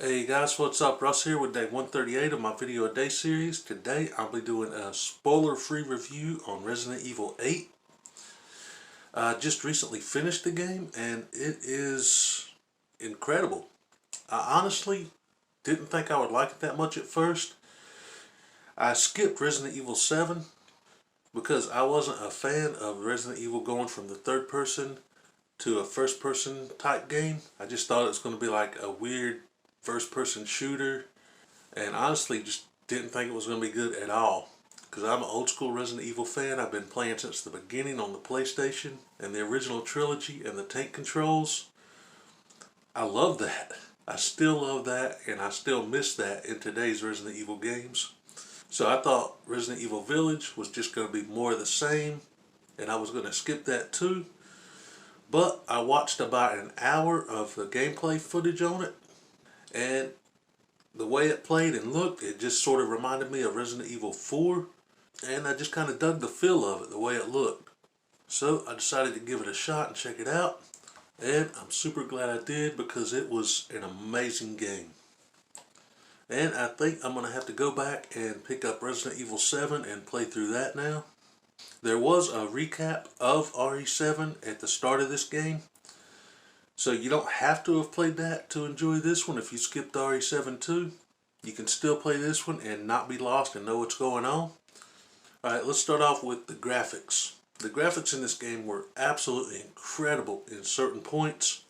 Hey guys, what's up? Russ here with day 138 of my video a day series. Today I'll be doing a spoiler-free review on Resident Evil 8. I just recently finished the game and it is incredible. I honestly didn't think I would like it that much at first. I skipped Resident Evil 7 because I wasn't a fan of Resident Evil going from the third person to a first person type game. I just thought it was going to be like a weird first person shooter, and honestly just didn't think it was going to be good at all, because I'm an old school Resident Evil fan. I've been playing since the beginning on the PlayStation and the original trilogy and the tank controls. I love that. I still love that, and I still miss that in today's Resident Evil games. So I thought Resident Evil Village was just going to be more of the same, and I was going to skip that too. But I watched about an hour of the gameplay footage on it, and the way it played and looked, it just sort of reminded me of Resident Evil 4, and I just kind of dug the feel of it, the way it looked. So I decided to give it a shot and check it out, and I'm super glad I did because it was an amazing game. And I think I'm going to have to go back and pick up Resident Evil 7 and play through that now. There was a recap of RE7 at the start of this game, so you don't have to have played that to enjoy this one. If you skipped RE7 too, you can still play this one and not be lost and know what's going on. Alright, let's start off with the graphics. The graphics in this game were absolutely incredible in certain points,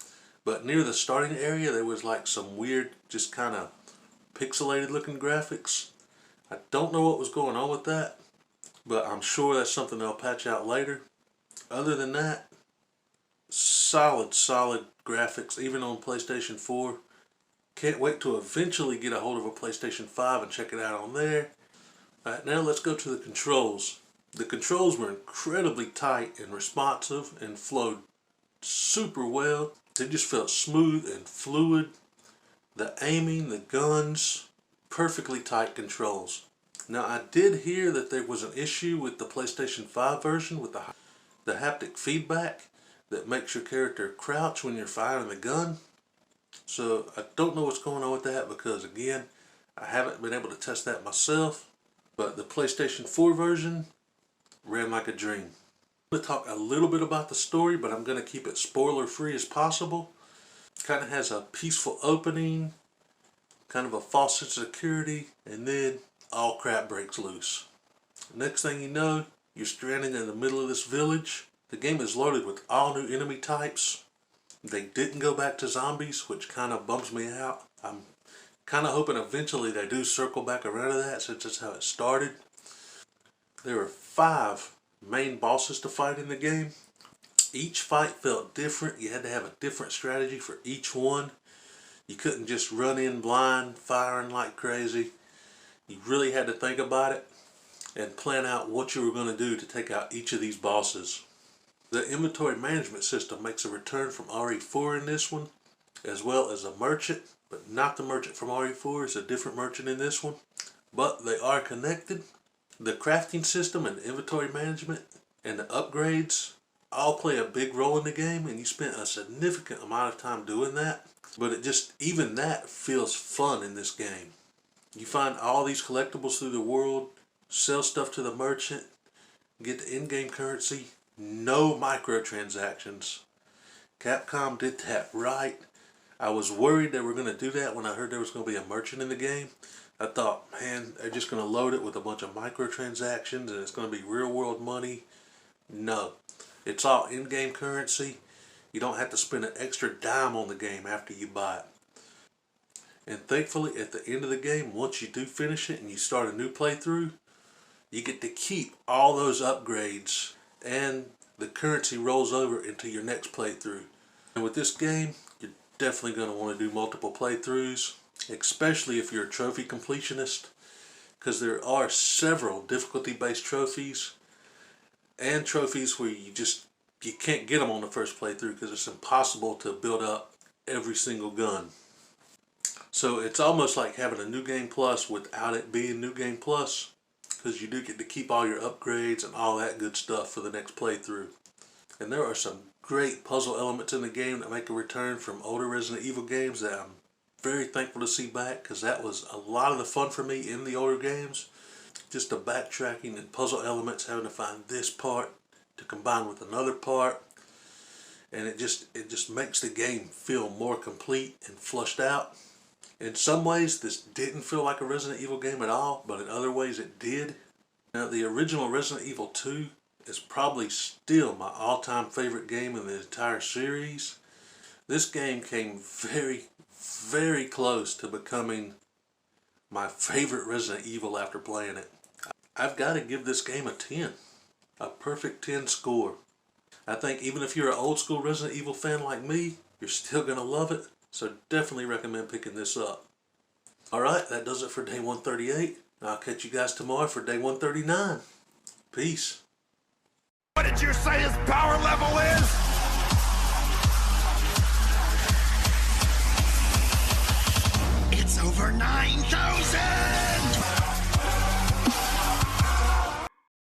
but near the starting area there was like some weird, just kind of pixelated looking graphics. I don't know what was going on with that, but I'm sure that's something they'll patch out later. Other than that, solid graphics, even on PlayStation 4. Can't wait to eventually get a hold of a PlayStation 5 and check it out on there. Alright, now let's go to the controls. The controls were incredibly tight and responsive and flowed super well. They just felt smooth and fluid. The aiming, the guns, perfectly tight controls. Now I did hear that there was an issue with the PlayStation 5 version with the haptic feedback that makes your character crouch when you're firing the gun. So I don't know what's going on with that because, again, I haven't been able to test that myself. But the PlayStation 4 version ran like a dream. I'm going to talk a little bit about the story, but I'm going to keep it spoiler free as possible. It kind of has a peaceful opening, kind of a false sense of security, and then all crap breaks loose. Next thing you know, you're stranded in the middle of this village. The game is loaded with all new enemy types. They didn't go back to zombies, which kind of bums me out. I'm kind of hoping eventually they do circle back around to that, since that's how it started. There are 5 main bosses to fight in the game. Each fight felt different. You had to have a different strategy for each one. You couldn't just run in blind, firing like crazy. You really had to think about it and plan out what you were going to do to take out each of these bosses. The inventory management system makes a return from RE4 in this one, as well as a merchant, but not the merchant from RE4. It's a different merchant in this one, but they are connected. The crafting system and inventory management and the upgrades all play a big role in the game, and you spent a significant amount of time doing that, but even that feels fun in this game. You find all these collectibles through the world, sell stuff to the merchant, get the in-game currency. No microtransactions. Capcom did that right. I was worried they were going to do that when I heard there was going to be a merchant in the game. I thought, man, they're just going to load it with a bunch of microtransactions and it's going to be real world money. No. It's all in-game currency. You don't have to spend an extra dime on the game after you buy it. And thankfully, at the end of the game, once you do finish it and you start a new playthrough, you get to keep all those upgrades, and the currency rolls over into your next playthrough. And with this game, you're definitely going to want to do multiple playthroughs, especially if you're a trophy completionist, because there are several difficulty-based trophies and trophies where you can't get them on the first playthrough because it's impossible to build up every single gun. So it's almost like having a New Game Plus without it being New Game Plus, because you do get to keep all your upgrades and all that good stuff for the next playthrough. And there are some great puzzle elements in the game that make a return from older Resident Evil games that I'm very thankful to see back, because that was a lot of the fun for me in the older games. Just the backtracking and puzzle elements, having to find this part to combine with another part. And it just makes the game feel more complete and flushed out. In some ways, this didn't feel like a Resident Evil game at all, but in other ways it did. Now, the original Resident Evil 2 is probably still my all-time favorite game in the entire series. This game came very, very close to becoming my favorite Resident Evil after playing it. I've got to give this game a 10. A perfect 10 score. I think even if you're an old school Resident Evil fan like me, you're still going to love it. So definitely recommend picking this up. Alright, that does it for day 138. I'll catch you guys tomorrow for day 139. Peace. What did you say his power level is? It's over 9,000!